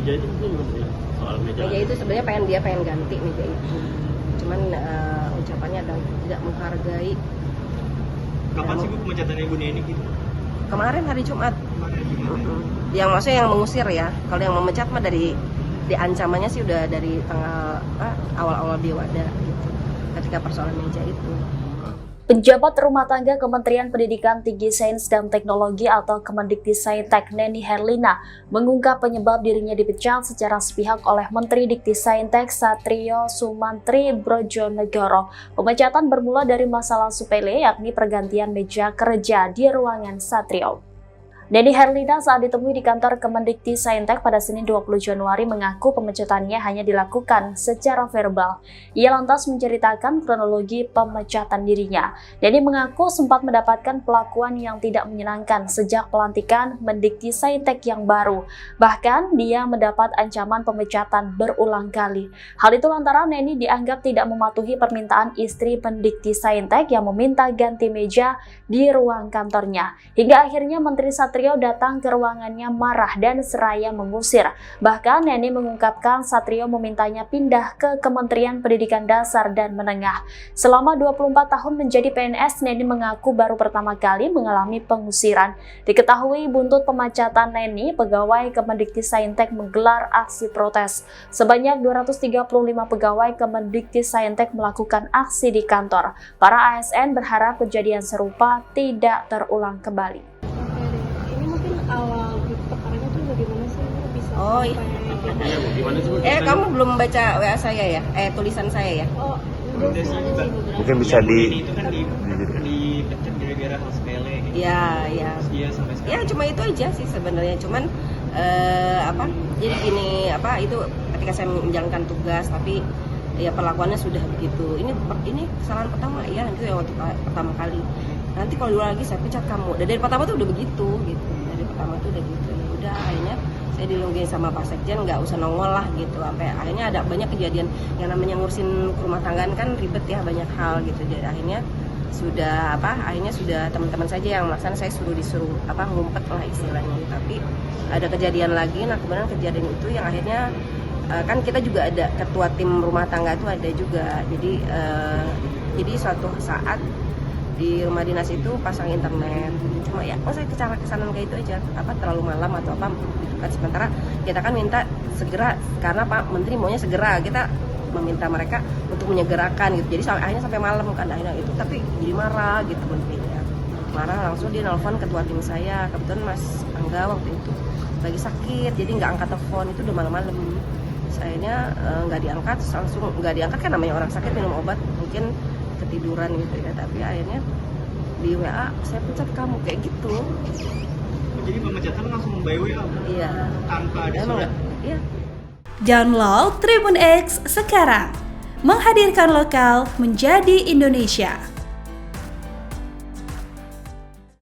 meja itu gimana ya? Soal meja itu sebenarnya pengen ganti meja itu, cuman ucapannya adalah tidak menghargai. Kapan sih Bu pemecatannya Ibu Neni gitu? Kemarin hari Jumat. Yang maksudnya yang mengusir ya. Kalau yang memecat mah dari ancamannya sih udah dari tanggal awal-awal dia wadah gitu. Ketika persoalan meja itu. Penjabat Rumah Tangga Kementerian Pendidikan Tinggi Sains dan Teknologi atau Kemendiktisayintek Neni Herlina mengungkap penyebab dirinya dipecat secara sepihak oleh Menteri Diktisayintek Satrio Sumantri Brojonegoro. Pemecatan bermula dari masalah sepele yakni pergantian meja kerja di ruangan Satrio. Neni Herlina saat ditemui di kantor Kemendiktisayintek pada Senin 20 Januari mengaku pemecatannya hanya dilakukan secara verbal. Ia lantas menceritakan kronologi pemecatan dirinya. Neni mengaku sempat mendapatkan perlakuan yang tidak menyenangkan sejak pelantikan Mendiktisayintek yang baru. Bahkan dia mendapat ancaman pemecatan berulang kali. Hal itu lantaran Neni dianggap tidak mematuhi permintaan istri Mendiktisayintek yang meminta ganti meja di ruang kantornya. Hingga akhirnya Menteri Satrio datang ke ruangannya marah dan seraya mengusir. Bahkan Neni mengungkapkan Satrio memintanya pindah ke Kementerian Pendidikan Dasar dan Menengah. Selama 24 tahun menjadi PNS, Neni mengaku baru pertama kali mengalami pengusiran. Diketahui buntut pemecatan Neni, pegawai Kemendiktisayintek menggelar aksi protes. Sebanyak 235 pegawai Kemendiktisayintek melakukan aksi di kantor. Para ASN berharap kejadian serupa tidak terulang kembali. Awal perkaranya tuh bagaimana sih bisa Gimana sih, Bu? kamu belum baca WA saya ya? Tulisan saya ya? Oh, udah sih Mungkin bisa di itu kan dipecat gara-gara hal sepele gitu. Iya. Iya sampai sekarang. Ya cuma itu aja sih sebenarnya. Cuman jadi gini itu ketika saya menjalankan tugas tapi ya perlakuannya sudah begitu. Ini kesalahan pertama ya, itu yang waktu pertama kali. Nanti kalau dua lagi saya pecat kamu. Dari pertama tuh udah begitu gitu. Dari pertama tuh udah gitu. Ya udah akhirnya saya dilunggiin sama Pak Sekjen, nggak usah nongol lah gitu. Sampai akhirnya ada banyak kejadian yang namanya ngurusin rumah tangga kan ribet ya, banyak hal gitu. Jadi akhirnya sudah teman-teman saja yang melaksanakan, saya disuruh ngumpet lah istilahnya. Tapi ada kejadian lagi. Nah kemudian kejadian itu yang akhirnya kan kita juga ada ketua tim rumah tangga itu ada juga. Jadi suatu saat di rumah dinas itu pasang internet, cuma ya saya kesanan kayak itu aja, terlalu malam atau apa gitu kan. Sementara kita kan minta segera karena Pak Menteri maunya segera, kita meminta mereka untuk menyegerakan gitu. Jadi akhirnya sampai malam kan akhirnya itu, tapi jadi marah gitu menterinya. Marah langsung dia nelfon ketua tim saya, kebetulan Mas Angga waktu itu lagi sakit, jadi nggak angkat telepon, itu udah malam-malam. Sayanya nggak diangkat, langsung nggak diangkat kan namanya orang sakit minum obat mungkin ketiduran gitu ya, tapi akhirnya di WA saya pecat kamu kayak gitu. Jadi pemecatan langsung by WA? Iya. Tanpa ada surat? Iya. Download Tribun X sekarang, menghadirkan lokal menjadi Indonesia.